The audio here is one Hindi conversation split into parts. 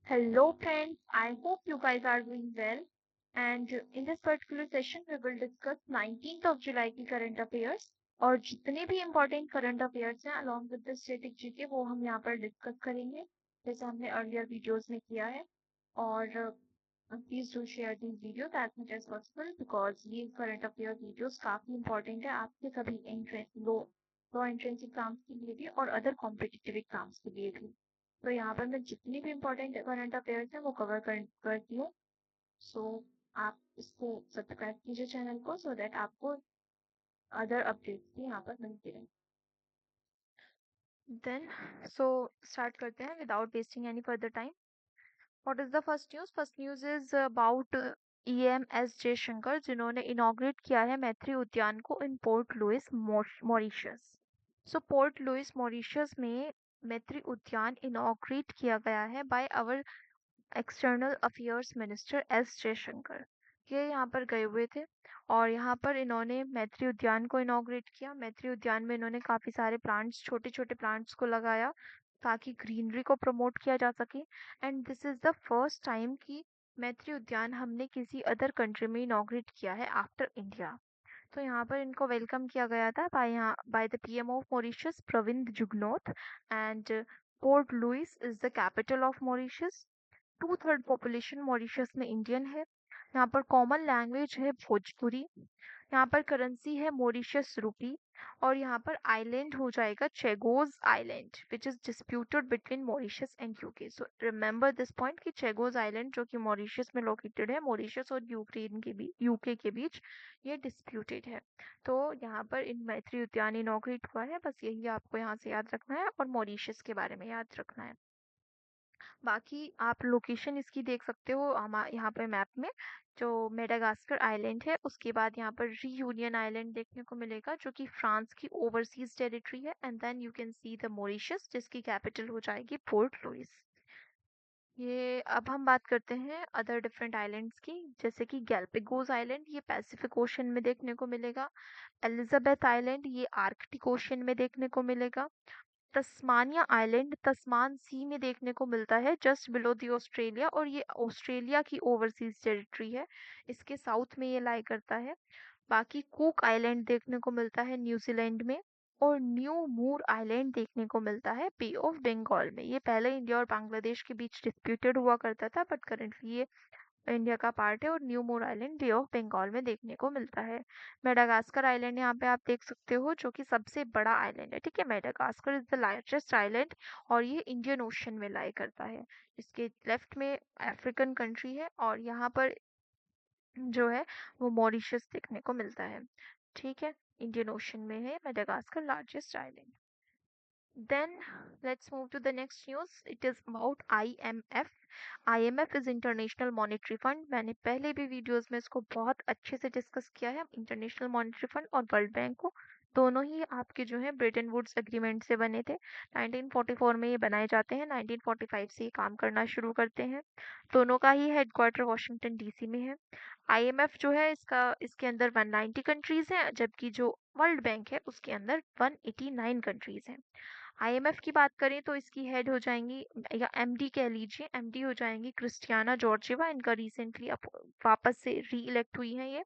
Hello friends, I hope you guys are doing well. And in this particular session, we will discuss 19th of July की current affairs और जितने भी important current affairs हैं along with the static GK वो हम यहाँ पर discuss करेंगे जैसे हमने earlier videos में किया है और please do share these videos as much as possible because ये current affairs videos काफी important है आपके सभी entrance लो entrance exams के लिए भी और other competitive exams के लिए भी तो यहाँ पर मैं जितनी भी इम्पोर्टेंट करंट अफेयर्स हैं वो कवर करती हूँ सो आप इसको सब्सक्राइब कीजिए चैनल को सो दैट आपको अदर अपडेट्स भी यहाँ पर मिलती रहे देन सो स्टार्ट करते हैं without wasting any further time what is the first news is about EM S Jaishankar जिन्होंने इनॉग्रेट किया है मैत्री उद्यान को in Port Louis Mauritius so Port Louis Mauritius में मैत्री उद्यान इनॉग्रेट किया गया है by our external affairs minister S Jaishankar ये यहाँ पर गए हुए थे और यहाँ पर इन्होंने मैत्री उद्यान को इनॉग्रेट किया मैत्री उद्यान में इन्होंने काफ़ी सारे प्लांट्स छोटे छोटे प्लांट्स को लगाया ताकि ग्रीनरी को प्रमोट किया जा सके and this is the first time कि मैत्री उद्यान हमने किसी अदर कंट्री में इनॉग्रेट किया है आफ्टर इंडिया तो यहाँ पर इनको वेलकम किया गया था by the PM of Mauritius Pravind Jugnauth and Port Louis is the capital of Mauritius 2/3 population Mauritius में इंडियन है यहाँ पर कॉमन लैंग्वेज है भोजपुरी यहाँ पर करेंसी है मॉरिशस रूपी और यहाँ पर आइलैंड हो जाएगा Chagos island which is disputed between Mauritius and UK so remember this point कि चेगोज आइलैंड जो कि मॉरिशस में लोकेटेड है मॉरिशस और यूक्रेन के बीच यूके के बीच ये डिस्प्यूटेड है तो यहाँ पर इन मैत्री उद्यान इनॉग्रेट हुआ है बस यही आपको यहाँ से याद रखना है और मॉरिशस के बारे में याद रखना है बाकी आप लोकेशन इसकी देख सकते हो यहाँ पे मैप में जो मेडागास्कर आइलैंड है उसके बाद यहाँ पर रीयूनियन आइलैंड देखने को मिलेगा जो कि फ्रांस की ओवरसीज टेरिटरी है and then you can see the Mauritius जिसकी कैपिटल हो जाएगी पोर्ट लुइस ये अब हम बात करते हैं अदर डिफरेंट आइलैंड्स की जैसे कि गैल्पेगोस आइलैंड ये पैसिफिक ओशन में देखने को मिलेगा एलिजाबेथ आइलैंड ये आर्कटिक ओशन में देखने को मिलेगा तस्मानिया आइलैंड तस्मान सी में देखने को मिलता है जस्ट बिलो दी ऑस्ट्रेलिया और ये ऑस्ट्रेलिया की ओवरसीज टेरिटरी है इसके साउथ में ये लाई करता है बाकी कुक आइलैंड देखने को मिलता है न्यूजीलैंड में और न्यू मूर आइलैंड देखने को मिलता है बे ऑफ बंगाल में ये पहले इंडिया और बांग्लादेश के बीच डिस्प्यूटेड हुआ करता था बट करंटली ये इंडिया का पार्ट है और New Moore Island Bay of Bengal में देखने को मिलता है मेडागास्कर आइलैंड यहाँ पे आप देख सकते हो जो कि सबसे बड़ा आइलैंड है ठीक है Madagascar is the largest island और ये इंडियन ओशन में लाई करता है इसके लेफ्ट में अफ्रीकन कंट्री है और यहाँ पर जो है वो मॉरिशस देखने को मिलता है ठीक है इंडियन ओशन में है Madagascar largest island then let's move to the next news it is about IMF is international monetary fund मैंने पहले भी वीडियोस में इसको बहुत अच्छे से डिस्कस किया है इंटरनेशनल मॉनेटरी फंड और वर्ल्ड बैंक को दोनों ही आपके जो है ब्रेटन वुड्स एग्रीमेंट से बने थे 1944 में ये बनाए जाते हैं 1945 से ये काम करना शुरू करते हैं दोनों का ही हेडक्वार्टर वॉशिंगटन डीसी में है IMF जो है इसके अंदर 190 कंट्रीज हैं जबकि जो वर्ल्ड बैंक है उसके अंदर 189 कंट्रीज हैं IMF की बात करें तो इसकी हेड हो जाएंगी या MD कह लीजिए MD हो जाएंगी क्रिस्टियाना जॉर्जिवा इनका रिसेंटली वापस से री इलेक्ट हुई है ये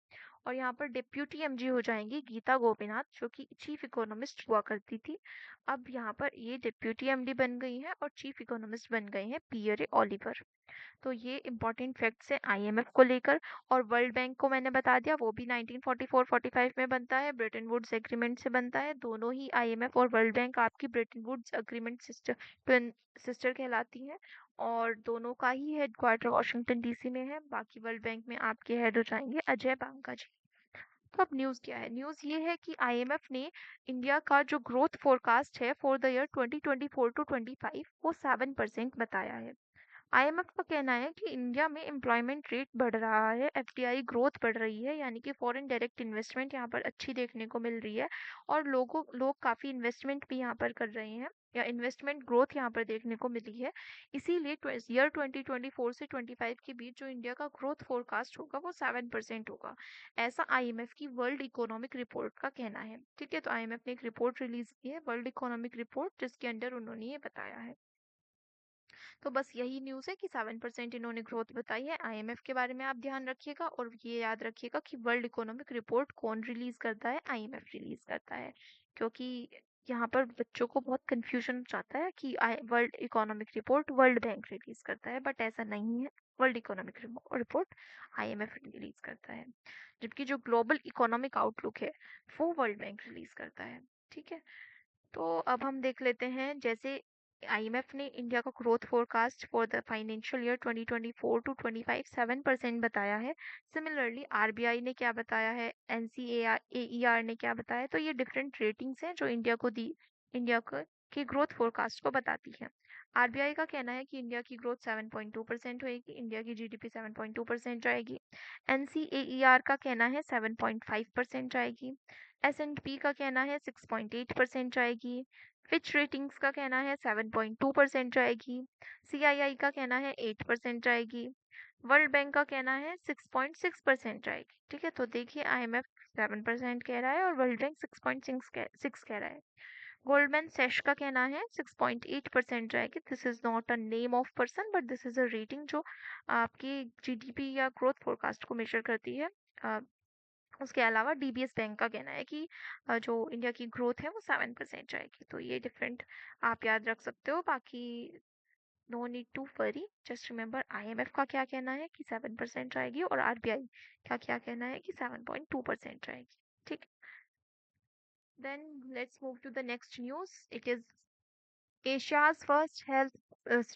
और यहाँ पर डिप्यूटी MG हो जाएंगी गीता गोपीनाथ जो कि चीफ इकोनॉमिस्ट हुआ करती थी अब यहाँ पर ये डिप्यूटी MD बन गई है और चीफ इकोनॉमिस्ट बन गए हैं पियरे ओलिवर तो ये इंपॉर्टेंट फैक्ट्स हैं IMF को लेकर और वर्ल्ड बैंक को मैंने बता दिया वो भी 1944-45 में बनता है ब्रेटन वुड्स एग्रीमेंट से बनता है दोनों ही IMF और वर्ल्ड बैंक आपकी Bretton Woods agreement sister twin sister कहलाती हैं और दोनों का ही हेडक्वार्टर वॉशिंगटन डीसी में है बाकी वर्ल्ड बैंक में आपके हेड हो जाएंगे अजय बांका जी तो अब न्यूज़ क्या है न्यूज़ ये है कि IMF ने इंडिया का जो ग्रोथ फोरकास्ट है फॉर द ईयर 2024 टू 25 वो 7% बताया है IMF का कहना है कि इंडिया में एम्प्लॉयमेंट रेट बढ़ रहा है FDI ग्रोथ बढ़ रही है यानी कि फॉरेन डायरेक्ट इन्वेस्टमेंट यहाँ पर अच्छी देखने को मिल रही है और लोग काफ़ी इन्वेस्टमेंट भी यहाँ पर कर रहे हैं या इन्वेस्टमेंट ग्रोथ यहाँ पर देखने को मिली है इसीलिए ईयर 2024 से 25 के बीच जो इंडिया का ग्रोथ फोरकास्ट होगा वो 7% होगा ऐसा IMF की वर्ल्ड इकोनॉमिक रिपोर्ट का कहना है ठीक है तो IMF ने एक रिपोर्ट रिलीज की है वर्ल्ड इकोनॉमिक रिपोर्ट जिसके अंडर उन्होंने ये बताया है तो बस यही न्यूज़ है कि 7% इन्होंने ग्रोथ बताई है। आईएमएफ के बारे में आप ध्यान रखिएगा और ये याद रखिएगा कि वर्ल्ड इकोनॉमिक रिपोर्ट कौन रिलीज करता है, आईएमएफ रिलीज करता है। क्योंकि यहाँ पर बच्चों को बहुत कंफ्यूजन चाहता है कि world economic report world bank release करता है, बट ऐसा नहीं है। World economic report IMF release करता है, जबकि जो ग्लोबल इकोनॉमिक आउटलुक है वो वर्ल्ड बैंक रिलीज करता है। ठीक है, तो अब हम देख लेते हैं, जैसे आईएमएफ ने इंडिया का growth forecast for the financial year 2024 to 25 7% बताया है। सिमिलरली आरबीआई ने क्या बताया है, एनसीएआर ने क्या बताया है, तो ये डिफरेंट रेटिंग्स हैं जो इंडिया को की ग्रोथ फोरकास्ट को बताती है। आरबीआई का कहना है कि इंडिया की ग्रोथ 7.2% होगी, इंडिया की जीडीपी 7.2% जाएगी। एनसीएआर का कहना है 7.5% जाएगी। एस&पी का कहना है 6.8% जाएगी। फिच रेटिंग्स का कहना है 7.2% जाएगी। सीआईआई का कहना है 8% जाएगी। वर्ल्ड बैंक का कहना है 6.6% जाएगी। ठीक है, तो देखिए आईएमएफ 7% कह रहा है और वर्ल्ड बैंक 6.6 कह रहा है। गोल्डमैन सैश का कहना है 6.8% जाएगी। This is not a name of person, but this is a rating जो आपकी जीडीपी या ग्रोथ फोरकास्ट को मेजर करती है। उसके अलावा डीबीएस बैंक का कहना है कि जो इंडिया की ग्रोथ है वो 7% जाएगी। तो ये डिफरेंट आप याद रख सकते हो। बाकी no need to worry, just remember IMF का क्या कहना है कि 7% जाएगी और आरबीआई का क्या कहना है कि 7.2% जाएगी। ठीक, then let's move to the next news. It is Asia's first health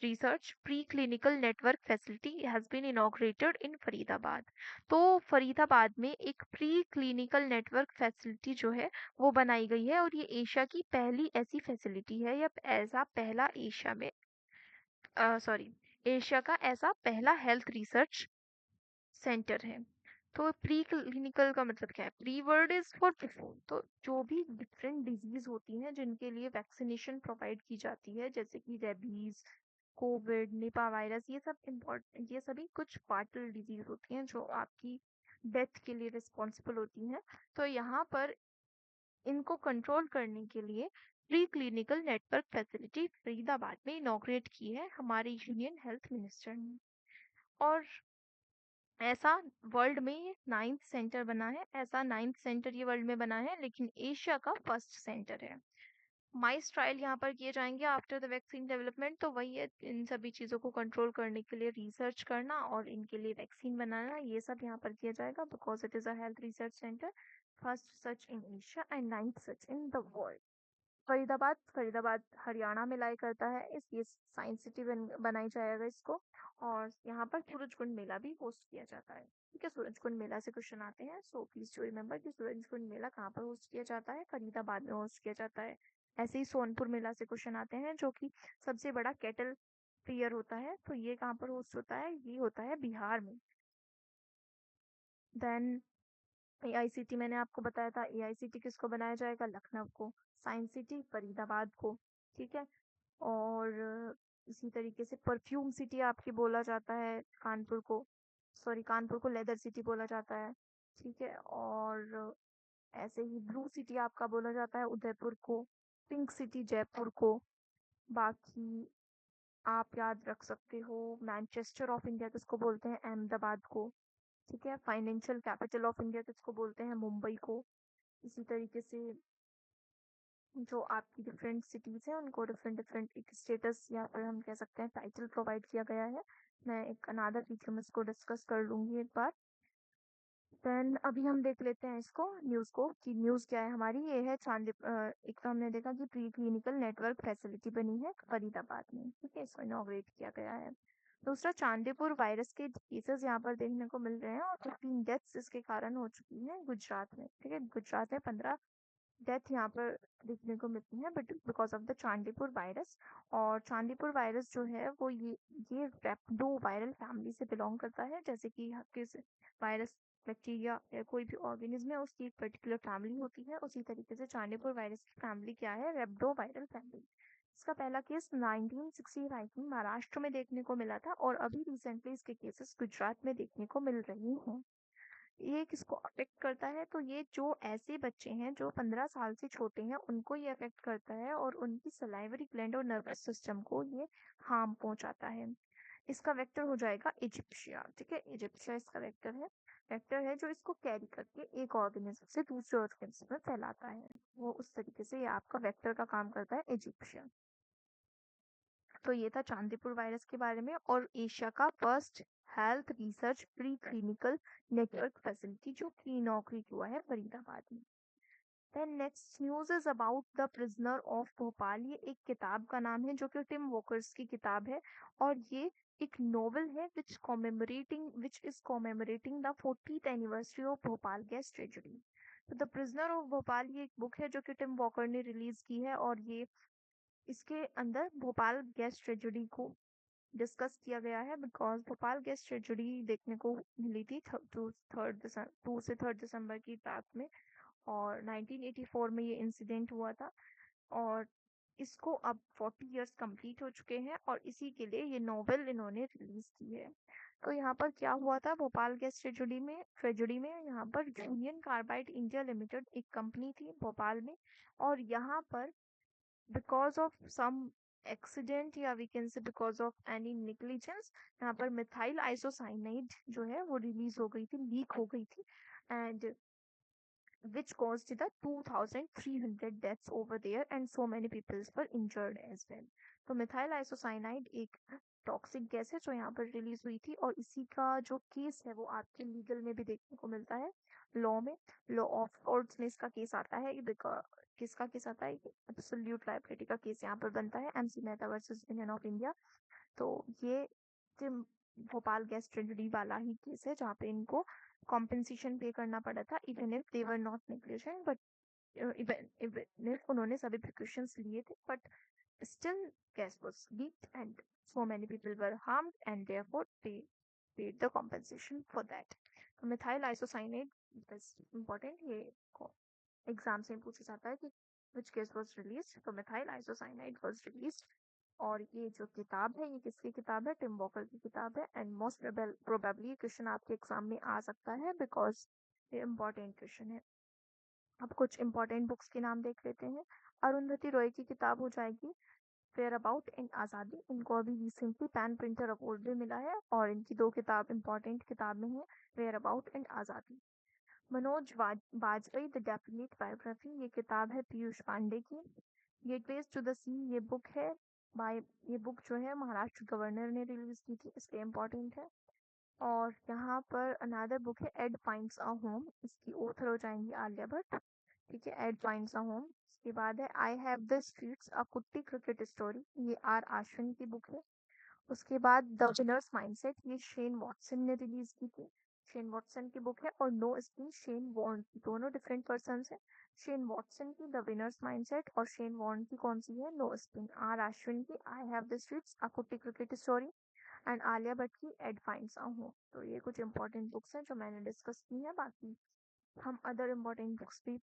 research preclinical network facility has been inaugurated in Faridabad. तो फरीदाबाद में एक प्री क्लिनिकल नेटवर्क फैसिलिटी जो है वो बनाई गई है और ये एशिया की पहली ऐसी फैसिलिटी है या ऐसा पहला एशिया में सॉरी एशिया का ऐसा पहला हेल्थ रिसर्च सेंटर है। तो प्री क्लिनिकल का मतलब क्या है? Pre word is for before. तो जो भी डिफरेंट डिजीज होती हैं जिनके लिए वैक्सीनेशन प्रोवाइड की जाती है, जैसे कि रेबीज, कोविड, निपा वायरस, ये सब इम्पोर्टेंट, ये सभी कुछ फाटल डिजीज होती हैं जो आपकी डेथ के लिए रिस्पॉन्सिबल होती हैं। तो यहाँ पर इनको कंट्रोल करने के लिए pre clinical network facility Faridabad में इनॉग्रेट की है हमारे यूनियन हेल्थ मिनिस्टर ने। और ऐसा वर्ल्ड में 9th सेंटर बना है। ऐसा 9th सेंटर ये वर्ल्ड में बना है, लेकिन एशिया का फर्स्ट सेंटर है। माइस ट्रायल यहाँ पर किए जाएंगे आफ्टर द वैक्सीन डेवलपमेंट। तो वही है, इन सभी चीज़ों को कंट्रोल करने के लिए रिसर्च करना और इनके लिए वैक्सीन बनाना, ये सब यहाँ पर किया जाएगा because it is a health research centre, first such in Asia and 9th such in the world. Faridabad Faridabad Haryana में लाई करता है। ये साइंस सिटी बनाई जाएगा इसको। और यहाँ पर सूरजकुंड मेला भी होस्ट किया जाता है। ठीक है, सूरजकुंड मेला से क्वेश्चन आते हैं, सो प्लीज टू रिमेम्बर कि सूरजकुंड मेला कहाँ पर होस्ट किया जाता है? फरीदाबाद में होस्ट किया जाता है। ऐसे ही सोनपुर मेला से क्वेश्चन आते हैं, जो कि सबसे बड़ा कैटल फेयर होता है, तो ये कहाँ पर होस्ट होता है? ये होता है बिहार में। देन एआईसीटी मैंने आपको बताया था, एआईसीटी किसको बनाया जाएगा? लखनऊ को। साइंस सिटी फरीदाबाद को। ठीक है, और इसी तरीके से परफ्यूम सिटी आपकी बोला जाता है कानपुर को। सॉरी, कानपुर को लेदर सिटी बोला जाता है। ठीक है, और ऐसे ही ब्लू सिटी आपका बोला जाता है उदयपुर को। पिंक सिटी जयपुर को। बाकी आप याद रख सकते हो मैनचेस्टर ऑफ इंडिया किसको बोलते हैं? अहमदाबाद को। ठीक है, फाइनेंशियल कैपिटल ऑफ इंडिया किसको बोलते हैं? मुंबई को। इसी तरीके से जो आपकी डिफरेंट सिटीज हैं उनको डिफरेंट डिफरेंट एक स्टेटस या फिर हम कह सकते हैं टाइटल प्रोवाइड किया गया है। मैं एक अनादर वीडियो में इसको डिस्कस कर लूंगी एक बार। देन अभी हम देख लेते हैं इसको, न्यूज को, कि न्यूज क्या है हमारी। ये है एक तो हमने देखा कि प्री क्लिनिकल नेटवर्क फैसिलिटी बनी है फरीदाबाद में। ठीक है, इसको इनॉग्रेट किया गया है। दूसरा, चांदीपुर वायरस के केसेस यहाँ पर देखने को मिल रहे हैं और 15 डेथ्स इसके कारण हो चुकी हैं गुजरात में। ठीक है, गुजरात में 15 डेथ यहाँ पर देखने को मिलती है, but because of the Chandipur virus. और चांदीपुर वायरस जो है वो ये रेप्डो वायरल फैमिली से बिलोंग करता है। जैसे कि किस वायरस, बैक्टीरिया या कोई भी ऑर्गेनिज्म है उसकी एक पर्टिकुलर फैमिली होती है, उसी तरीके से चांदीपुर वायरस की फैमिली क्या है? रेप्डो वायरल फैमिली। इसका पहला केस 1965 में महाराष्ट्र में देखने को मिला था और अभी रिसेंटली इसके केसेस गुजरात में देखने को मिल रही हैं। ये किसको अफेक्ट करता है, तो ये जो ऐसे बच्चे हैं जो 15 साल से छोटे हैं उनको ये अफेक्ट करता है और उनकी सलाइवरी ग्लैंड और नर्वस सिस्टम को ये हार्म पहुंचाता है। इसका वेक्टर हो जाएगा इजिप्शिया। ठीक है, इजिप्शिया इसका वेक्टर है जो इसको कैरी करके एक ऑर्गेनिज्म से दूसरे ऑर्गेनिज्म में फैलाता है। वो उस तरीके से ये आपका वेक्टर का काम करता है, इजिप्शिया। तो ये था चांदीपुर वायरस के बारे में और एशिया का first health research preclinical network facility जो की इनॉग्रेट हुआ है फरीदाबाद में। Then next news is about the prisoner of Bhopal. ये एक किताब का नाम है जो कि टिम वॉकर्स की किताब है और ये एक नोवेल है which is commemorating the 40th anniversary of Bhopal gas tragedy. तो द प्रिजनर ऑफ भोपाल ये एक बुक है जो कि टिम वॉकर ने रिलीज की है और ये इसके अंदर भोपाल गैस ट्रेजेडी को डिस्कस किया गया है बिकॉज भोपाल गैस ट्रेजेडी देखने को मिली थी 2 से 3 दिसंबर की रात में और 1984 में ये इंसिडेंट हुआ था और इसको अब 40 इयर्स कंप्लीट हो चुके हैं और इसी के लिए ये नोवेल इन्होंने रिलीज की है। तो यहाँ पर क्या हुआ था भोपाल गैस ट्रेजेडी में यहाँ पर यूनियन कार्बाइड इंडिया लिमिटेड एक कंपनी थी भोपाल में और यहाँ पर बिकॉज ऑफ सम एक्सीडेंट या we can say because of any negligence यहाँ पर मिथाइल आइसोसाइनाइड जो है वो रिलीज हो गई थी, लीक हो गई थी and which caused the 2,300 deaths over there and so many people were injured as well। तो मिथाइल आइसोसाइनाइड एक टॉक्सिक गैस है जो यहाँ पर रिलीज हुई थी और इसी का जो केस है वो आपके लीगल में भी देखने को मिलता है, लॉ में, लॉ ऑफ कोर्ट्स में इसका केस आता है। किसका केस आता है, एब्सोल्यूट लायबिलिटी का केस यहाँ पर बनता है, MC Mehta versus union of India. तो ये जिम भोपाल गैस ट्रेजेडी वाला ही केस है जहाँ पे इनको कॉम्पेंसेशन पे करना पड़ा था even if they were not negligent but even if उन्होंने सभी प्रिकॉशंस लिए थे but still gas was leaked and so many people were harmed and therefore they paid the compensation for that। तो मिथाइल आइसोसाइनेट इज इम्पोर्टेंट, ये एग्जाम से पूछा जाता है कि which case was released, तो मिथाइल आइसोसाइनाइड was released। और ये जो किताब है ये किसकी किताब है, टिम वॉकर की किताब है एंड मोस्ट प्रोबेबली क्वेश्चन आपके एग्जाम में आ सकता है बिकॉज ये इम्पोर्टेंट क्वेश्चन है। अब कुछ इम्पोर्टेंट बुक्स के नाम देख लेते हैं। अरुंधति रॉय की किताब हो जाएगी फेयर अबाउट इन आज़ादी, इनको अभी रिसेंटली पैन प्रिंटर अवार्ड भी मिला है और इनकी 2 किताब इम्पोर्टेंट किताब में है, fair about in Azadi. Manoj Bajpayee the definite biography, ये किताब है पीयूष पांडे की। गेटवेज टू द सी ये बुक है बाय, ये बुक जो है महाराष्ट्र गवर्नर ने रिलीज की थी इसलिए इम्पोर्टेंट है। और यहाँ पर अनदर बुक है एड फाइंड्स अ होम, इसकी ऑथर हो जाएंगी आलिया भट्ट। ठीक है, एड फाइंड्स अ होम। इसके बाद है आई हैव द स्ट्रीट्स अ कुट्टी क्रिकेट स्टोरी, ये आर आश्विन की बुक है। उसके बाद द विनर्स माइंडसेट, ये शेन वॉटसन ने रिलीज की थी, शेन वॉटसन की बुक है। और नो स्पिन शेन वॉर्न की, दोनों डिफरेंट पर्सन है। शेन वॉटसन की द विनर्स माइंडसेट और शेन वॉर्न की कौन सी है, नो स्पिन। आर अश्विन की आई हैव द स्ट्रीट्स अ कुट्टी cricket story and Alia Bhatt की एड फाइंड्स अ होम। तो ये कुछ इंपॉर्टेंट बुक्स हैं जो मैंने डिस्कस की है, बाकी हम अदर इम्पोर्टेंट बुक्स भी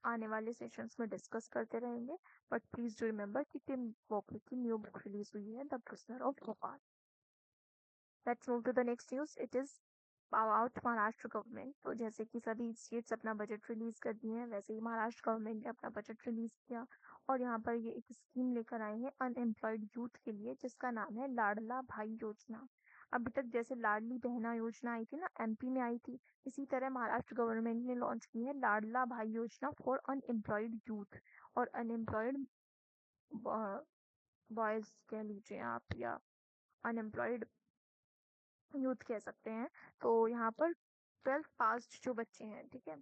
आने वाले सेशंस में डिस्कस करते रहेंगे। बट प्लीज डू रिमेम्बर कि टिम वॉकर की न्यू बुक रिलीज हुई है, the prisoner of Bhopal. Let's move to the next news, it is about Maharashtra government. तो जैसे कि सभी स्टेट्स अपना बजट रिलीज कर दिए हैं वैसे ही महाराष्ट्र गवर्नमेंट ने अपना बजट रिलीज किया और यहाँ पर ये एक स्कीम लेकर आए हैं अनएम्प्लॉयड यूथ के लिए जिसका नाम है लाडला भाई योजना। अभी तक जैसे लाडली बहना योजना आई थी ना, एमपी में आई थी, इसी तरह महाराष्ट्र गवर्नमेंट ने लॉन्च की है लाडला भाई योजना फॉर अनएम्प्लॉयड यूथ। और अनएम्प्लॉयड बॉयज कह लीजिए आप या अनएम्प्लॉयड यूथ कह सकते हैं। तो यहाँ पर 12th पास्ड जो बच्चे हैं, ठीक है,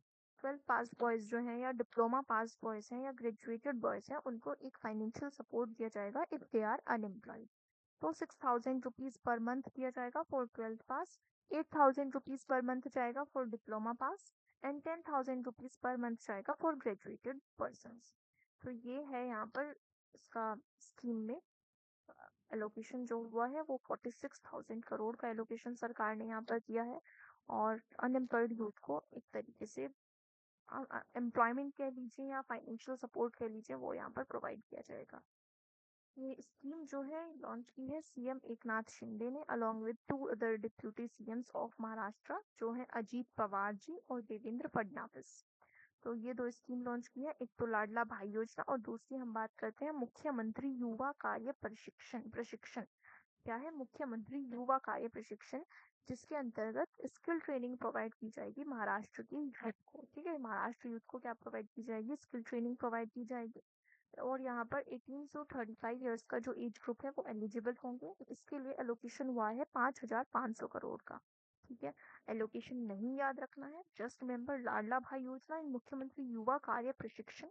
12th पास बॉयज जो हैं या डिप्लोमा पास बॉयज हैं या ग्रेजुएटेड बॉयज हैं उनको एक फाइनेंशियल सपोर्ट दिया जाएगा इफ दे आर अनएम्प्लॉयड। तो 6,000 रुपीज पर मंथ दिया जाएगा for 12th pass, 8,000 rupees per month जाएगा for diploma pass and 10,000 rupees per month जाएगा फॉर ग्रेजुएटेड पर्सन। तो ये है यहाँ पर इसका स्कीम में एलोकेशन जो हुआ है वो 46,000 करोड़ का एलोकेशन सरकार ने यहाँ पर दिया है और अनएम्प्लॉयड यूथ को एक तरीके से एम्प्लॉयमेंट कह लीजिए या फाइनेंशियल सपोर्ट कह लीजिए वो यहाँ पर प्रोवाइड किया जाएगा। ये स्कीम जो है लॉन्च की है सीएम एकनाथ शिंदे ने along with two other deputy CM's of Maharashtra जो है अजीत पवार जी और देवेंद्र फडणवीस। तो ये दो स्कीम लॉन्च की है, एक तो लाडला भाई योजना और दूसरी हम बात करते हैं मुख्यमंत्री युवा कार्य प्रशिक्षण प्रशिक्षण। क्या है मुख्यमंत्री युवा कार्य प्रशिक्षण, जिसके अंतर्गत स्किल ट्रेनिंग प्रोवाइड की जाएगी महाराष्ट्र की यूथ को। ठीक है, महाराष्ट्र यूथ को क्या प्रोवाइड की जाएगी, स्किल ट्रेनिंग प्रोवाइड की जाएगी। और यहाँ पर 18 से 35 इयर्स का जो एज ग्रुप है वो एलिजिबल होंगे। इसके लिए एलोकेशन हुआ है 5,500 करोड़ का। ठीक है, एलोकेशन नहीं याद रखना है, जस्ट रिमेंबर लाडला भाई योजना एंड मुख्यमंत्री युवा कार्य प्रशिक्षण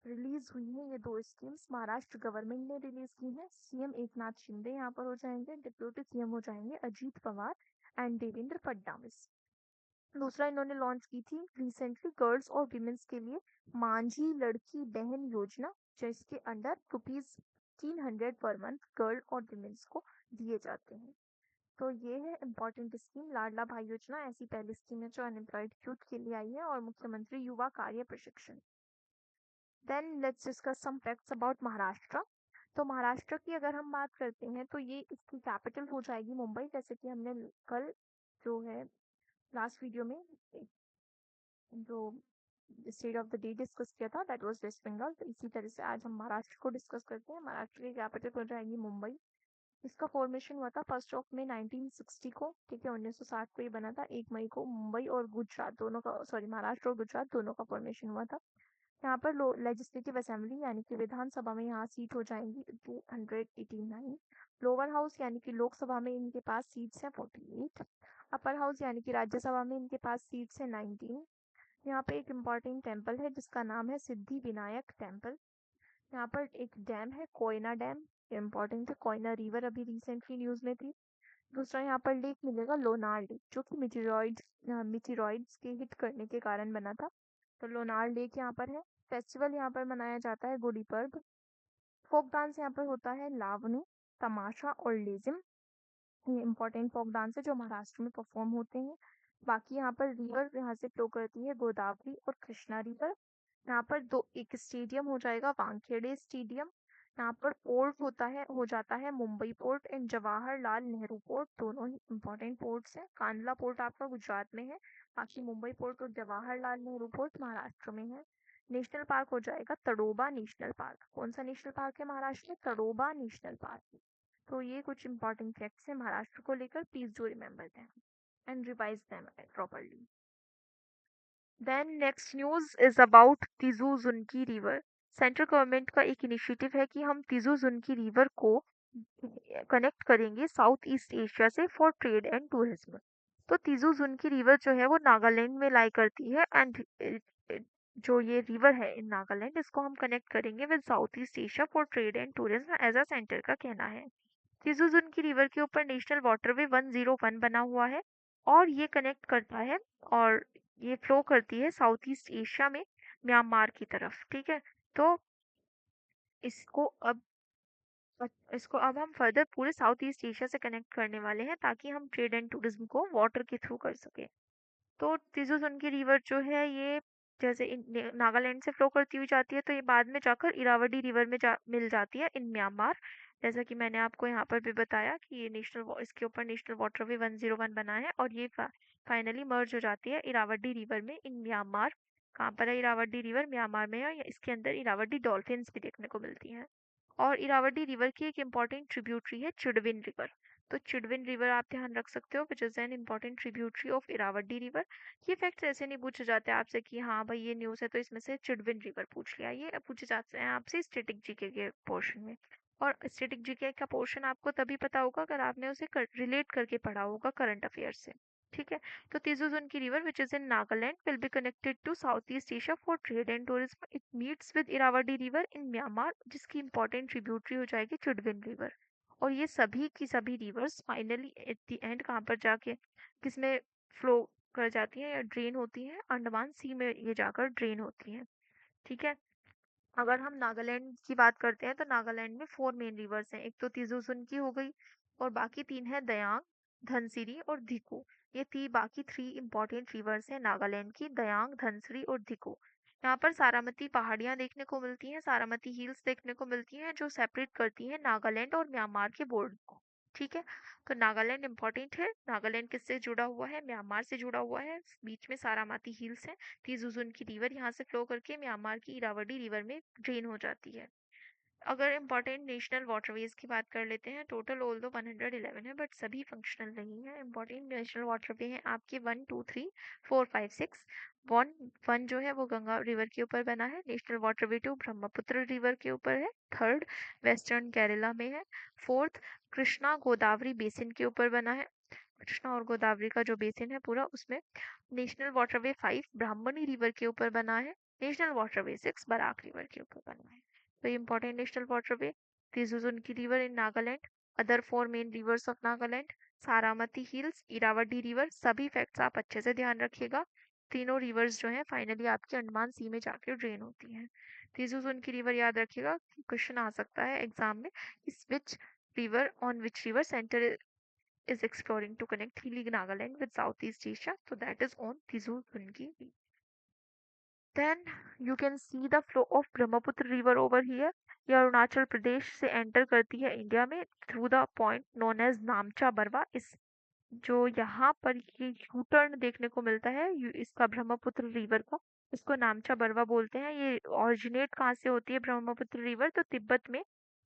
रिलीज हुई है। ये दो स्कीम्स महाराष्ट्र गवर्नमेंट ने रिलीज की है। सीएम एकनाथ शिंदे यहाँ पर हो जाएंगे, डिप्यूटी सीएम हो जाएंगे अजीत पवार एंड देवेंद्र फडणवीस। दूसरा इन्होंने लॉन्च की थी रिसेंटली गर्ल्स और विमेंस के लिए मांझी लड़की बहन योजना, जिसके अंडर ₹300 पर मंथ गर्ल और विमेंस को दिए जाते हैं। तो ये है इम्पोर्टेंट स्कीम लाडला भाई योजना, ऐसी पहली स्कीम है जो अनएम्प्लॉयड यूथ के लिए आई है, और मुख्यमंत्री युवा कार्य प्रशिक्षण। Then let's discuss some facts about Maharashtra. तो महाराष्ट्र की अगर हम बात करते हैं तो ये इसकी कैपिटल हो जाएगी मुंबई, जैसे कि हमने कल जो है लास्ट वीडियो में जो state of the day discuss किया था दैट वाज वेस्ट बंगाल। तो इसी तरह से आज हम महाराष्ट्र को डिस्कस करते हैं। महाराष्ट्र की कैपिटल हो जाएगी मुंबई। इसका फॉर्मेशन हुआ था 1 मई 1960 को। ठीक है, 1960 को ये बना था। 1 मई को मुंबई और गुजरात दोनों का, सॉरी, महाराष्ट्र और गुजरात दोनों का फॉर्मेशन हुआ था। यहाँ पर लेजिस्लेटिव असेंबली यानी कि विधानसभा में यहाँ सीट हो जाएंगी 289। लोअर हाउस यानी कि लोकसभा में इनके पास सीट्स हैं 48। अपर हाउस यानी कि राज्यसभा में इनके पास सीट्स हैं 19। यहाँ पे एक इम्पॉर्टेंट टेम्पल है जिसका नाम है सिद्धि विनायक टेम्पल। यहाँ पर एक डैम है कोयना डैम, इम्पोर्टेंट है। कोयना रिवर अभी रिसेंटली न्यूज में थी। दूसरा यहाँ पर लेक मिलेगा लोनार लेक, जो कि मिटीरॉइड्स के हिट करने के कारण बना था। तो लोनार लेक यहाँ पर है। फेस्टिवल यहाँ पर मनाया जाता है गुड़ी पर्व। फोक डांस यहाँ पर होता है लावनी, तमाशा और लेजिम। ये इम्पोर्टेंट फोक डांस है जो महाराष्ट्र में परफॉर्म होते हैं। बाकी यहाँ पर रिवर यहाँ से फ्लो करती है गोदावरी और कृष्णा रिवर। यहाँ पर दो एक स्टेडियम हो जाएगा वानखेड़े स्टेडियम। यहाँ पर पोर्ट होता है हो जाता है Mumbai port and Jawaharlal Nehru port, दोनों ही इम्पोर्टेंट पोर्ट्स हैं। कांडला पोर्ट आपका गुजरात में है, बाकी मुंबई पोर्ट और जवाहरलाल नेहरू पोर्ट महाराष्ट्र में है। नेशनल पार्क हो जाएगा तड़ोबा नेशनल पार्क। कौन सा नेशनल पार्क है महाराष्ट्र में, तड़ोबा नेशनल पार्क। तो ये कुछ इंपॉर्टेंट फैक्ट्स हैं महाराष्ट्र को लेकर, please do remember them and revise them properly. Then next news is about Tizu Zunki river. Central government का एक इनिशिएटिव है कि हम तिजू जुनकी रिवर को कनेक्ट करेंगे साउथ ईस्ट एशिया से फॉर ट्रेड एंड टूरिज्म। तो तिजू जुनकी रिवर जो है वो नागालैंड में लाई करती है, एंड जो ये रिवर है इन नागालैंड, इसको हम कनेक्ट करेंगे with South East Asia for trade and tourism as a centre का कहना है। तिजू की रिवर के ऊपर नेशनल वाटरवे 101 बना हुआ है, और ये कनेक्ट करता है, और ये फ्लो करती है साउथ ईस्ट एशिया में म्यांमार की तरफ। ठीक है, तो इसको अब इसको अब हम फर्दर पूरे साउथ ईस्ट एशिया से कनेक्ट करने वाले हैं ताकि हम ट्रेड एंड टूरिज्म को वाटर के थ्रू कर सके। तो तिजू की रिवर जो है ये जैसे नागालैंड से फ्लो करती हुई जाती है, तो ये बाद में जाकर इरावदी रिवर में मिल जाती है इन म्यांमार। जैसा कि मैंने आपको यहाँ पर भी बताया कि ये इसके ऊपर नेशनल वाटरवे 101 बना है, और ये फाइनली मर्ज हो जाती है इरावदी रिवर में इन म्यांमार। कहाँ पर है इरावदी रिवर, म्यांमार में है। इसके अंदर इरावदी डॉल्फिन्स भी देखने को मिलती हैं। और इरावदी रिवर की एक इम्पॉर्टेंट ट्रिब्यूटरी है चिड़विन रिवर। तो चिड़विन रिवर आप ध्यान रख सकते हो, which is an important tributary of Irrawaddy river. ये फैक्ट्स ऐसे नहीं पूछे जाते आपसे कि हाँ भाई ये न्यूज़ है तो इसमें से चिड़विन रिवर पूछ लिया, ये पूछे जाते हैं आपसे स्टैटिक जीके के पोर्शन में। और स्टैटिक जीके का पोर्शन आपको तभी पता होगा अगर आपने उसे रिलेट करके पढ़ा होगा करंट अफेयर से। ठीक है, तो तिजोज़न की river which is in Nagaland will be connected to South East Asia for trade and tourism. It meets with Irrawaddy river in Myanmar, जिसकी इंपॉर्टेंट ट्रिब्यूटरी हो जाएगी चिड़विन रिवर। और ये सभी की सभी rivers finally at the end कहाँ पर जाके किसमें फ्लो कर जाती हैं या ड्रेन होती हैं, अंडमान सी में ये जाकर ड्रेन होती हैं। ठीक है, अगर हम नागालैंड की बात करते हैं तो नागालैंड में 4 मेन रिवर्स हैं। एक तो तिजोजुन की हो गई, और बाकी 3 है दयांग, धनसिरी और धिकु। ये बाकी 3 इंपॉर्टेंट रिवर्स हैं नागालैंड की, दयांग, धनसिरी और धिकु। यहाँ पर सारामती पहाड़ियाँ देखने को मिलती हैं, सारामती हिल्स देखने को मिलती हैं जो सेपरेट करती हैं नागालैंड और म्यांमार के बॉर्डर को। ठीक है, तो नागालैंड इम्पोर्टेंट है। नागालैंड किससे जुड़ा हुआ है? म्यांमार से जुड़ा हुआ है। बीच में सारामती हिल्स है। तीजुजुन की रिवर यहाँ से फ्लो करके म्यांमार की इरावदी रिवर में ड्रेन हो जाती है। अगर इम्पोर्टेंट नेशनल वाटरवेज की बात कर लेते हैं, टोटल ऑल दो 111 है बट सभी फंक्शनल नहीं है। इम्पोर्टेंट नेशनल वाटरवे हैं आपके 1 2 3 4 5 6। वन वन जो है वो गंगा रिवर के ऊपर बना है। नेशनल वाटरवे 2 ब्रह्मपुत्र रिवर के ऊपर है। थर्ड वेस्टर्न केरला में है। फोर्थ कृष्णा गोदावरी बेसिन के ऊपर बना है। कृष्णा और गोदावरी का जो बेसिन है पूरा उसमें। नेशनल वाटरवे 5 ब्राह्मणी रिवर के ऊपर बना है। नेशनल वाटरवे 6 बराक रिवर के ऊपर बना है। तो important national waterway, the Suzunki River in Nagaland, other four main rivers of Nagaland, Saramati hills, Irrawaddy river, सभी फैक्ट्स आप अच्छे से ध्यान रखिएगा। तीनों रिवर्स जो हैं फाइनली आपके अंडमान सी में जाके ड्रेन होती हैं। तीसुजुनकी रिवर याद रखिएगा, क्वेश्चन आ सकता है एग्जाम में, इस which river on which river centre is exploring to connect hilly Nagaland with Southeast Asia, so that is on Tizuzunki. Then you can see the flow of Brahmaputra river over here. ये अरुणाचल प्रदेश से एंटर करती है इंडिया में through the point known as Namcha Barwa. इस जो यहाँ पर ये यू टर्न देखने को मिलता है इसका ब्रह्मपुत्र रिवर का, इसको नामचा बरवा बोलते हैं। ये ऑरिजिनेट कहाँ से होती है ब्रह्मपुत्र रिवर? तो तिब्बत में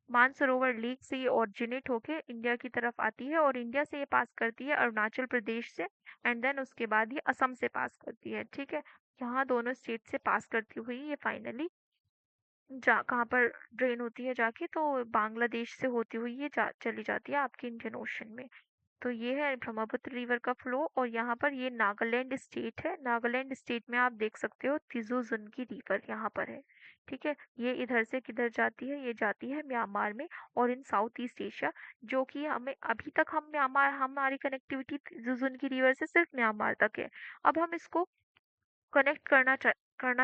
मानसरोवर लेक से ये ऑरिजिनेट होके इंडिया की तरफ आती है और इंडिया से ये पास करती है अरुणाचल प्रदेश से एंड देन उसके बाद ये असम से पास करती है। ठीक है, यहाँ दोनों स्टेट से पास करती हुई ये फाइनली जा कहाँ पर ड्रेन होती है जाके, तो बांग्लादेश से होती हुई ये चली जाती है आपके इंडियन ओशन में। तो ये है ब्रह्मपुत्र रिवर का फ्लो और यहाँ पर ये नागालैंड स्टेट है। नागालैंड स्टेट में आप देख सकते हो तिजुजुनकी रिवर यहाँ पर है। ठीक है, ये इधर से किधर जाती है? ये जाती है म्यांमार में और इन साउथ ईस्ट एशिया, जो कि हमें अभी तक हम म्यांमार हमारी कनेक्टिविटी तिजुजुनकी रिवर से सिर्फ म्यांमार तक है। अब हम इसको कनेक्ट करना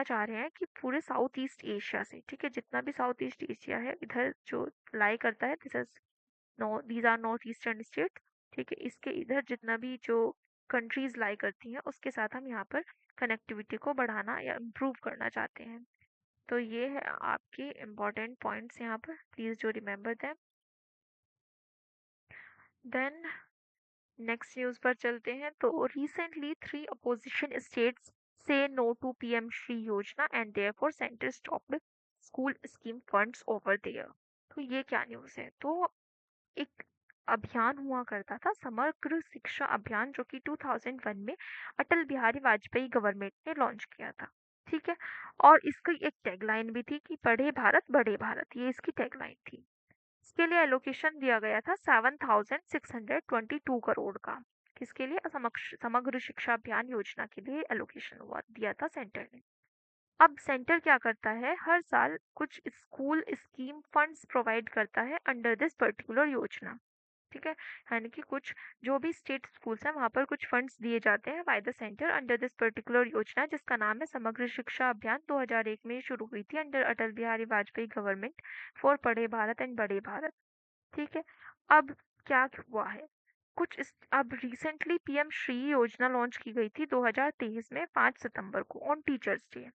चाह रहे हैं कि पूरे साउथ ईस्ट एशिया से। ठीक है, जितना भी साउथ ईस्ट एशिया है इधर जो लाई करता है, this is no these are north eastern state. ठीक है, इसके इधर जितना भी जो कंट्रीज लाई करती हैं उसके साथ हम यहाँ पर कनेक्टिविटी को बढ़ाना या इम्प्रूव करना चाहते हैं। तो ये है आपके इम्पोर्टेंट पॉइंट्स यहाँ पर, please do remember them. Then next news पर चलते हैं। तो रिसेंटली 3 अपोजिशन स्टेट्स से no to PM Shri Yojana and therefore centre stopped school scheme funds over there. तो ये क्या न्यूज है? तो एक अभियान हुआ करता था, समग्र शिक्षा अभियान, जो कि 2001 में अटल बिहारी वाजपेयी गवर्नमेंट ने लॉन्च किया था। ठीक है, और इसकी एक टैगलाइन भी थी कि पढ़े भारत बढ़े भारत, ये इसकी टैगलाइन थी। इसके लिए एलोकेशन दिया गया था 7,622 करोड़ का। किसके लिए? समग्र शिक्षा अभियान योजना के लिए एलोकेशन हुआ दिया था सेंटर ने। अब सेंटर क्या करता है? हर साल कुछ स्कूल स्कीम फंड्स प्रोवाइड करता है अंडर दिस पर्टिकुलर योजना। ठीक है, यानी कि कुछ जो भी स्टेट स्कूल्स हैं वहां पर कुछ फंड्स दिए जाते हैं by the centre under this particular योजना, जिसका नाम है समग्र शिक्षा अभियान। 2001 में शुरू हुई थी under Atal Bihari Vajpayee government for पढ़े भारत एंड बड़े भारत। ठीक है, अब क्या हुआ है? अब रिसेंटली पीएम श्री योजना लॉन्च की गई थी 2023 में 5 सितंबर को ऑन टीचर्स डे,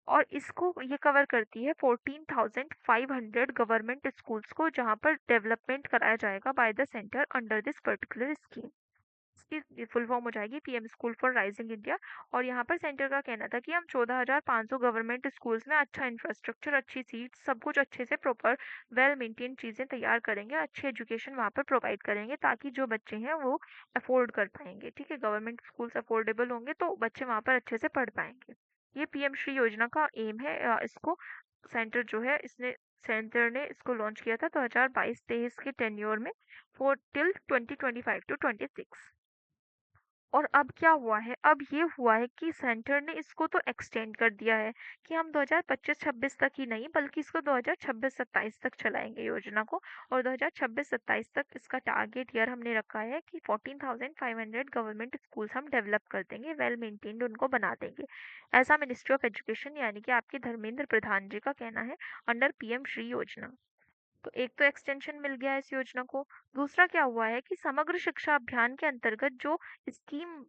और इसको ये कवर करती है 14,500 गवर्नमेंट स्कूल्स को, जहां पर डेवलपमेंट कराया जाएगा by the centre under this particular scheme. इसकी फुल फॉर्म हो जाएगी PM school for rising India. और यहाँ पर सेंटर का कहना था कि हम 14,500 गवर्नमेंट स्कूल्स में अच्छा इंफ्रास्ट्रक्चर, अच्छी सीट, सब कुछ अच्छे से प्रॉपर वेल मेंटेन चीज़ें तैयार करेंगे, अच्छी एजुकेशन वहाँ पर प्रोवाइड करेंगे ताकि जो बच्चे हैं वो अफोर्ड कर पाएंगे। ठीक है, गवर्नमेंट स्कूल्स अफोर्डेबल होंगे तो बच्चे वहाँ पर अच्छे से पढ़ पाएंगे। ये पीएम श्री योजना का एम है। इसको सेंटर जो है इसने सेंटर ने इसको लॉन्च किया था 2022-23 के टेन्योर में फॉर टिल 2025 टू 26। और अब क्या हुआ है? अब ये हुआ है कि सेंटर ने इसको तो एक्सटेंड कर दिया है कि हम 2025-26 तक ही नहीं बल्कि इसको 2026-27 तक चलाएंगे योजना को। और 2026-27 तक इसका टारगेट ईयर हमने रखा है कि 14,500 गवर्नमेंट स्कूल्स हम डेवलप कर देंगे, वेल मेंटेन्ड उनको बना देंगे। ऐसा मिनिस्ट्री ऑफ एजुकेशन यानी कि आपके धर्मेंद्र प्रधान जी का कहना है अंडर पीएम श्री योजना। तो एक तो एक्सटेंशन मिल गया इस योजना को। दूसरा क्या हुआ है कि समग्र शिक्षा अभियान के अंतर्गत स्कीम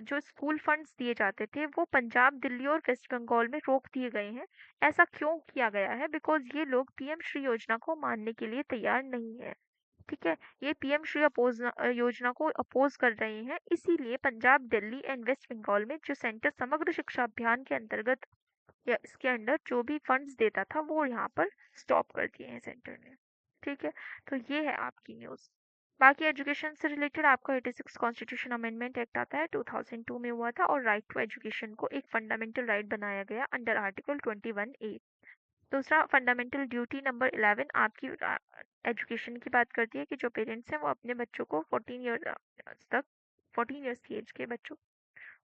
जो स्कूल फंड्स दिए जाते थे वो पंजाब, दिल्ली और वेस्ट बंगाल में रोक दिए गए हैं। ऐसा क्यों किया गया है? बिकॉज ये लोग पीएम श्री योजना को मानने के लिए तैयार नहीं है। ठीक है, ये पीएम श्री योजना को अपोज कर रहे हैं, इसीलिए पंजाब, दिल्ली एंड वेस्ट बंगाल में जो सेंटर समग्र शिक्षा अभियान के अंतर्गत या इसके अंडर जो भी फंड्स देता था वो यहाँ पर स्टॉप कर दिए हैं सेंटर ने। ठीक है, तो ये है आपकी न्यूज़। बाकी एजुकेशन से रिलेटेड आपका 86 कॉन्स्टिट्यूशन अमेंडमेंट एक्ट आता है, 2002 में हुआ था, और राइट टू एजुकेशन को एक फंडामेंटल राइट बनाया गया अंडर आर्टिकल 21A। दूसरा, फंडामेंटल ड्यूटी नंबर 11 आपकी एजुकेशन की बात करती है कि जो पेरेंट्स हैं वो अपने बच्चों को 14 ईयर्स की एज के बच्चों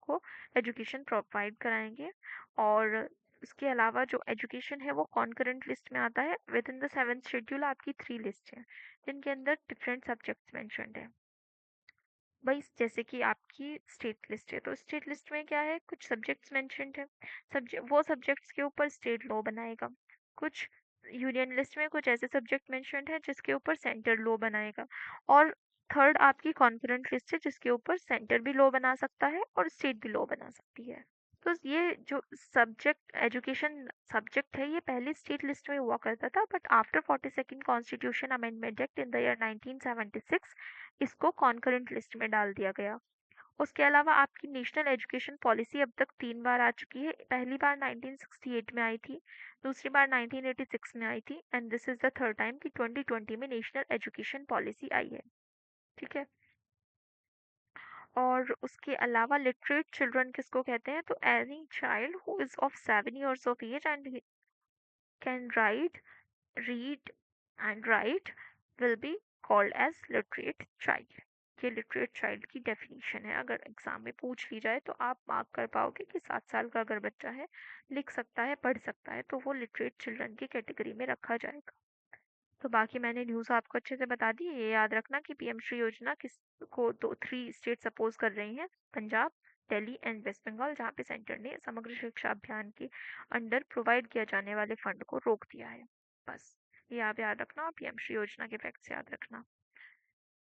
को एजुकेशन प्रोवाइड कराएंगे। और इसके अलावा जो एजुकेशन है वो कॉन्करेंट लिस्ट में आता है। With in the 7th schedule आपकी 3 लिस्ट है जिनके अंदर डिफरेंट सब्जेक्ट्स मेंशन्ड है। भाई जैसे कि आपकी स्टेट लिस्ट है, तो स्टेट लिस्ट में क्या है, कुछ सब्जेक्ट्स मेंशन्ड है, वो सब्जेक्ट्स के ऊपर स्टेट लॉ बनाएगा। कुछ यूनियन लिस्ट में कुछ ऐसे सब्जेक्ट मेंशन्ड है जिसके ऊपर सेंटर लॉ बनाएगा। और थर्ड आपकी कॉन्करेंट लिस्ट है जिसके ऊपर सेंटर भी लॉ बना सकता है और स्टेट भी लॉ बना सकती है। तो ये जो सब्जेक्ट एजुकेशन सब्जेक्ट है ये पहले स्टेट लिस्ट में हुआ करता था, but after 42nd constitution amendment act in the year 1976 इसको कॉन्करेंट लिस्ट में डाल दिया गया। उसके अलावा आपकी नेशनल एजुकेशन पॉलिसी अब तक 3 बार आ चुकी है। पहली बार 1968 में आई थी, दूसरी बार 1986 में आई थी, and this is the third time कि 2020 में नेशनल एजुकेशन पॉलिसी आई है। ठीक है, और उसके अलावा लिटरेट चिल्ड्रन किसको कहते हैं? तो any child who is of 7 years of age and can write, read and write will be called as literate child। ये लिटरेट चाइल्ड की डेफिनेशन है। अगर एग्जाम में पूछ ली जाए तो आप मार्क कर पाओगे कि 7 साल का अगर बच्चा है, लिख सकता है, पढ़ सकता है, तो वो लिटरेट चिल्ड्रन की कैटेगरी में रखा जाएगा। तो बाकी मैंने न्यूज़ आपको अच्छे से बता दी। ये याद रखना कि पीएम श्री योजना किस को दो 3 स्टेट सपोज कर रही हैं, पंजाब, दिल्ली एंड वेस्ट बंगाल, जहाँ पे सेंटर ने समग्र शिक्षा अभियान के अंडर प्रोवाइड किया जाने वाले फंड को रोक दिया है। बस ये आप याद रखना और पीएम श्री योजना के फैक्ट्स याद रखना।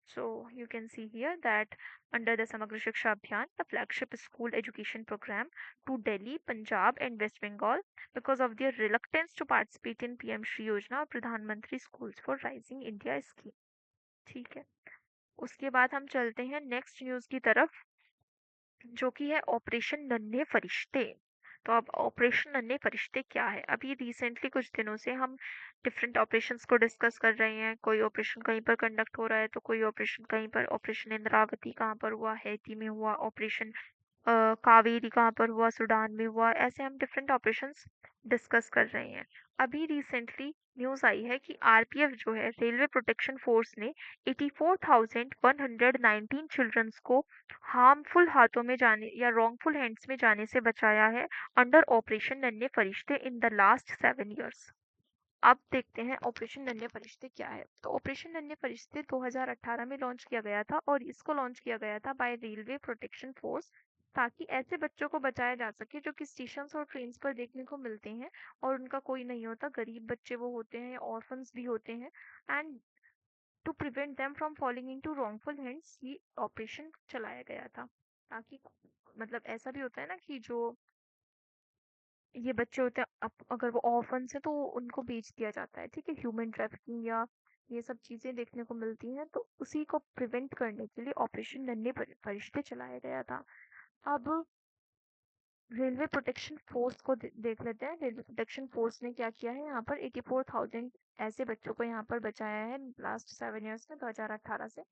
So you can see here that under the Samagra Shiksha Abhiyan, the flagship school education program to Delhi, Punjab and West Bengal, because of their reluctance to participate in PM Shri Yojana और प्रधानमंत्री Schools for Rising India scheme। ठीक है, उसके बाद हम चलते हैं नेक्स्ट न्यूज़ की तरफ, जो कि है ऑपरेशन नन्हे फरिश्ते। तो अब ऑपरेशन नन्हे फरिश्ते क्या है? अभी रिसेंटली कुछ दिनों से हम डिफरेंट ऑपरेशंस को डिस्कस कर रहे हैं। कोई ऑपरेशन कहीं पर कंडक्ट हो रहा है तो कोई ऑपरेशन कहीं पर, ऑपरेशन इंद्रावती कहाँ पर हुआ, हैती में हुआ, ऑपरेशन कावेरी कहाँ पर हुआ, सूडान में हुआ, ऐसे हम डिफरेंट ऑपरेशंस डिस्कस कर रहे हैं। अभी रिसेंटली न्यूज़ आई है कि आरपीएफ जो है, रेलवे प्रोटेक्शन फोर्स ने 84,119 चिल्ड्रंस को हार्मफुल हाथों में जाने या रॉन्गफुल हैंड्स में जाने से बचाया है अंडर ऑपरेशन नन्हे फरिश्ते इन द लास्ट 7 years। अब देखते हैं ऑपरेशन नन्हे फरिश्ते क्या है। तो ऑपरेशन नन्हे फरिश्ते 2018 में लॉन्च किया गया था, और इसको लॉन्च किया गया था बाय रेलवे प्रोटेक्शन फोर्स, ताकि ऐसे बच्चों को बचाया जा सके जो कि स्टेशन और ट्रेन पर देखने को मिलते हैं और उनका कोई नहीं होता, गरीब बच्चे वो होते हैं, ऑर्फन्स भी होते हैं, and to prevent them from falling into wrongful hands ये ऑपरेशन चलाया गया था। ताकि मतलब ऐसा भी होता है ना कि जो ये बच्चे होते हैं, अगर वो ऑर्फन्स हैं तो उनको बेच दिया जाता है। ठीक है, ह्यूमन ट्रैफिकिंग या ये सब चीजें देखने को मिलती हैं, तो उसी को प्रिवेंट करने के लिए ऑपरेशन नन्हे फरिश्ते चलाया गया था। अब रेलवे प्रोटेक्शन फोर्स को देख लेते हैं। रेलवे प्रोटेक्शन फोर्स ने क्या किया है, यहाँ पर 84,000 ऐसे बच्चों को यहाँ पर बचाया है लास्ट 7 years में, 2018 से।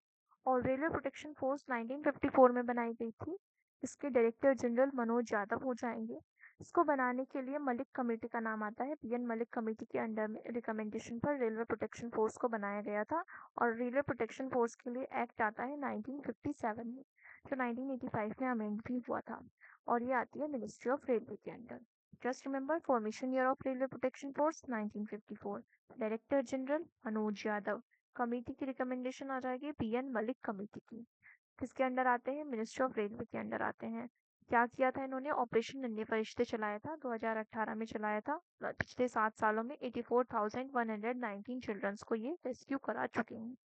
और रेलवे प्रोटेक्शन फोर्स 1954 में बनाई गई थी। इसके डायरेक्टर जनरल मनोज यादव हो जाएंगे। इसको बनाने के लिए मलिक कमेटी का नाम आता है। बीएन मलिक कमेटी के अंडर में रिकमेंडेशन पर रेलवे प्रोटेक्शन फोर्स को बनाया गया था। और रेलवे प्रोटेक्शन फोर्स के लिए एक्ट आता है 1957 में, जो 1985 में अमेंड भी हुआ था, और ये आती है मिनिस्ट्री ऑफ रेलवे के under. Just remember formation year of railway protection force 1954, director general Manoj Yadav, committee की रिकमेंडेशन आ जाएगी बीएन मलिक कमेटी की। किसके अंडर आते हैं? मिनिस्ट्री ऑफ रेलवे के अंडर आते हैं। क्या किया था इन्होंने? ऑपरेशन नन्हे फरिश्ते चलाया था, 2018 में चलाया था। पिछले 7 सालों में 84,119 चिल्ड्रंस को ये रेस्क्यू करा चुके हैं।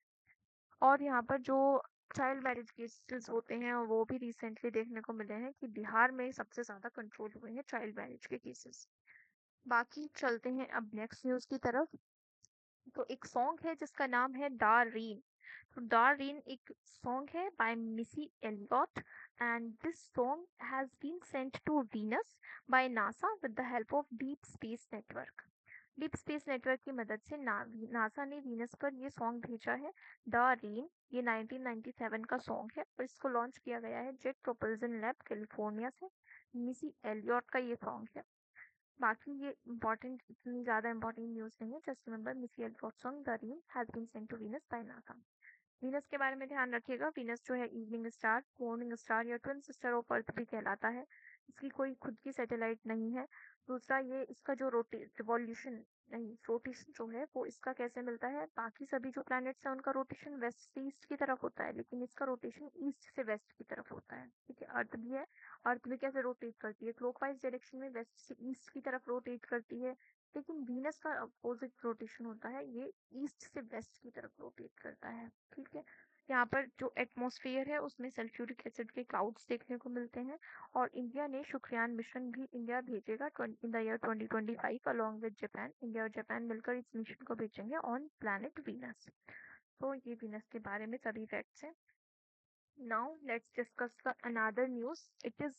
और यहाँ पर जो चाइल्ड मैरिज केसेस होते हैं वो भी रिसेंटली देखने को मिले हैं कि बिहार में सबसे ज़्यादा कंट्रोल हुए हैं चाइल्ड मैरिज के केसेस। बाकी चलते हैं अब नेक्स्ट न्यूज़ की तरफ। तो एक सॉन्ग है जिसका नाम है डार्लिन। तो डार्लिन एक सॉन्ग है by Missy Elliott and this song has been sent to Venus by NASA with the help of deep space network. Deep space network की मदद से नासा ने वीनस पर ये सॉन्ग भेजा है। डार्लिन ये 1997 का सॉन्ग है और इसको लॉन्च किया गया है जेट प्रोपल्जन लैब कैलिफोर्निया से। मिसी एलियट का ये सॉन्ग है। बाकी ये इम्पोर्टेंट इतनी ज़्यादा इम्पोर्टेंट न्यूज़ नहीं है। Just remember Missy Elliott song the ring has been sent to Venus by NASA. Venus के बारे में ध्यान रखिएगा। वीनस जो है इवनिंग स्टार, मॉर्निंग स्टार या ट्विन सिस्टर ऑफ अर्थ भी कहलाता है। इसकी कोई खुद की सैटेलाइट नहीं है। दूसरा ये इसका जो रिवॉल्यूशन नहीं रोटेशन जो है वो इसका कैसे मिलता है? बाकी सभी जो प्लैनेट्स हैं उनका रोटेशन वेस्ट से ईस्ट की तरफ होता है, लेकिन इसका रोटेशन ईस्ट से वेस्ट की तरफ होता है। ठीक है, अर्थ भी है। अर्थ भी कैसे रोटेट करती है? क्लॉकवाइज डायरेक्शन में वेस्ट से ईस्ट की तरफ रोटेट करती है। लेकिन वीनस का अपोजिट रोटेशन होता है, ये ईस्ट से वेस्ट की तरफ रोटेट करता है। ठीक है, यहाँ पर जो एटमॉस्फेयर है उसमें सल्फ्यूरिक एसिड के क्लाउड्स देखने को मिलते हैं। और इंडिया ने शुक्रयान मिशन भी इंडिया भेजेगा in the year 2025 along with Japan. India और जापान मिलकर इस मिशन को भेजेंगे ऑन प्लैनेट वीनस। तो ये वीनस के बारे में सभी फैक्ट्स हैं। Now let's discuss the another news. It is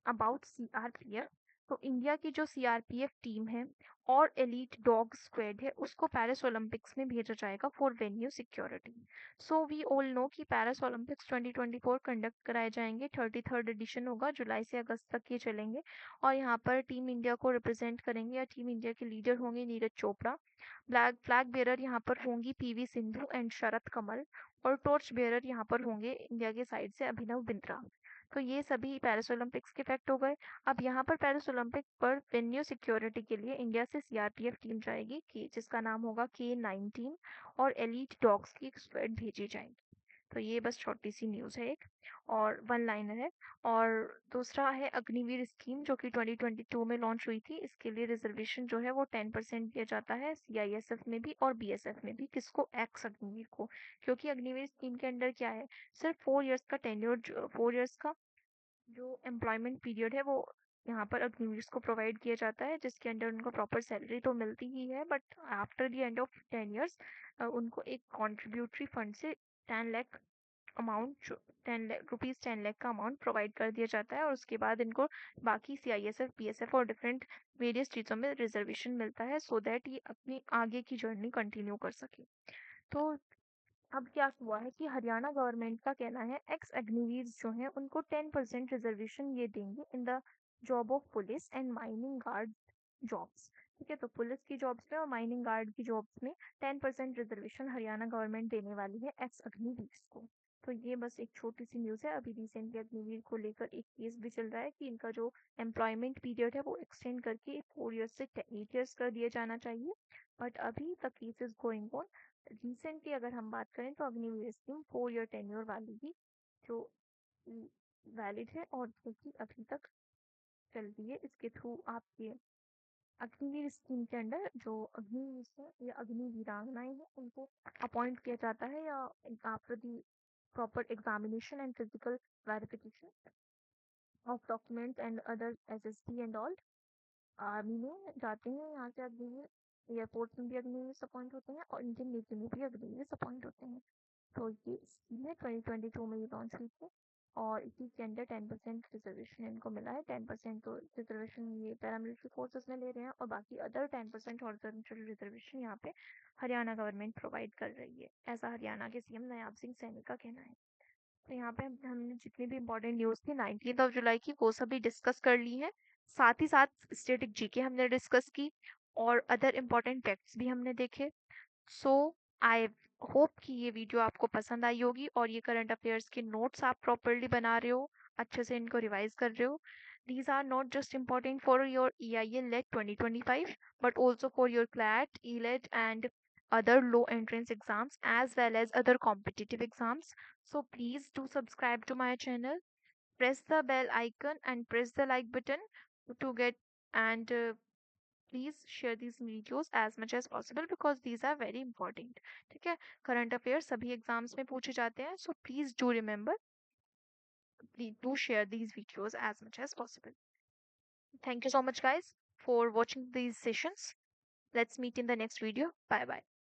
about CRPF. तो इंडिया की जो सीआरपीएफ टीम है और एलीट डॉग स्क्वाड है उसको पेरिस ओलंपिक्स में भेजा जाएगा for venue security. So we all know कि पेरिस ओलंपिक्स 2024 कंडक्ट कराए जाएंगे। 33rd एडिशन होगा, जुलाई से अगस्त तक ये चलेंगे। और यहाँ पर टीम इंडिया को रिप्रेजेंट करेंगे या टीम इंडिया के लीडर होंगे नीरज चोपड़ा। फ्लैग बेरर यहाँ पर होंगी पीवी सिंधु एंड शरत कमल। और टॉर्च बेरर यहाँ पर होंगे इंडिया के साइड से अभिनव बिंद्रा। तो ये सभी पेरिस ओलंपिक्स के फैक्ट हो गए। अब यहाँ पर पेरिस ओलंपिक पर वेन्यू सिक्योरिटी के लिए इंडिया से सीआरपीएफ टीम जाएगी कि जिसका नाम होगा K-19 और एलीट डॉग्स की एक स्क्वाड भेजी जाएगी। तो ये बस छोटी सी न्यूज़ है एक और वन लाइनर है। और दूसरा है अग्निवीर स्कीम जो कि 2022 में लॉन्च हुई थी। इसके लिए रिजर्वेशन जो है वो 10% दिया जाता है सीआईएसएफ में भी और बीएसएफ में भी। किसको? एक्स अग्निवीर को। क्योंकि अग्निवीर स्कीम के अंडर क्या है, सिर्फ 4 इयर्स का टेन्योर, 4 इयर्स का जो एम्प्लॉयमेंट पीरियड है वो यहाँ पर अग्निवीर्स को प्रोवाइड किया जाता है, जिसके अंडर उनको प्रॉपर सैलरी तो मिलती ही है, but after the end of 10 years उनको एक कॉन्ट्रीब्यूटरी फंड से 10 लाख अमाउंट 10 लाख का अमाउंट प्रोवाइड कर दिया जाता है। और उसके बाद इनको बाकी सीआईएसएफ पीएसएफ और डिफरेंट वेरियस चीज़ों में रिजर्वेशन मिलता है सो दैट ये अपनी आगे की जर्नी कंटिन्यू कर सके। तो अब क्या हुआ है कि हरियाणा गवर्नमेंट का कहना है एक्स अग्निवीर जो हैं उनको 10% रिजर्वेशन ये देंगे in the job of police and mining guard jobs. ठीक है, तो पुलिस की जॉब्स में और माइनिंग गार्ड की जॉब्स में 10% रिजर्वेशन हरियाणा गवर्नमेंट देने वाली है एक्स अग्निवीर को। तो ये बस एक छोटी सी न्यूज़ है। अभी रिसेंटली अग्निवीर को लेकर एक केस भी चल रहा है कि इनका जो एम्प्लॉयमेंट पीरियड है वो एक्सटेंड करके 4 इयर्स से 8 इयर्स कर दिया जाना चाहिए, बट अभी the case is going on. Recently अगर हम बात करें तो अग्निवीर स्कीम 4 ईयर टेन्योर वाली ही जो वैलिड है और जो कि अभी तक चल रही है। इसके थ्रू आपके अग्निवीर स्कीम के अंडर जो अग्निवीर है या अग्नि वीरांगनाएं हैं उनको अपॉइंट किया जाता है या after the proper examination and physical verification of documents and other SSB and all army में जाते हैं। यहाँ से अग्निवीर एयरपोर्ट में भी अग्निवीर अपॉइंट होते हैं और इंडियन नेवी में भी अग्निवीर अपॉइंट होते हैं। तो ये स्कीम है 2022 में ये लॉन्च हुई थी और इसी के अंडर 10% रिजर्वेशन इनको मिला है। 10% तो रिजर्वेशन ये पैरामिलिट्री फोर्सेस में ले रहे हैं और बाकी अदर 10% हॉरिजॉन्टल रिजर्वेशन यहाँ पे हरियाणा गवर्नमेंट प्रोवाइड कर रही है, ऐसा हरियाणा के सीएम नयाब सिंह सैनी का कहना है। तो यहाँ पे हमने जितनी भी इम्पोर्टेंट न्यूज़ थी 19 जुलाई की वो सभी डिस्कस कर ली है। साथ ही साथ स्टैटिक जीके हमने डिस्कस की और अदर इम्पोर्टेंट फैक्ट्स भी हमने देखे। सो आई होप कि ये वीडियो आपको पसंद आई होगी और ये करंट अफेयर्स के नोट्स आप प्रॉपरली बना रहे हो, अच्छे से इनको रिवाइज कर रहे हो। These are not just important for your EIL LET 2025 but also for your CLAT, ELET and other low entrance exams as well as other competitive exams. So please do subscribe to my channel. Press the bell icon and press the like button to get, and please share these videos as much as possible because these are very important. ठीक है, करंट अफेयर्स सभी एग्जाम्स में पूछे जाते हैं, so please do remember, please do share these videos as much as possible. Thank you so much, guys, for watching these sessions. Let's meet in the next video. Bye bye.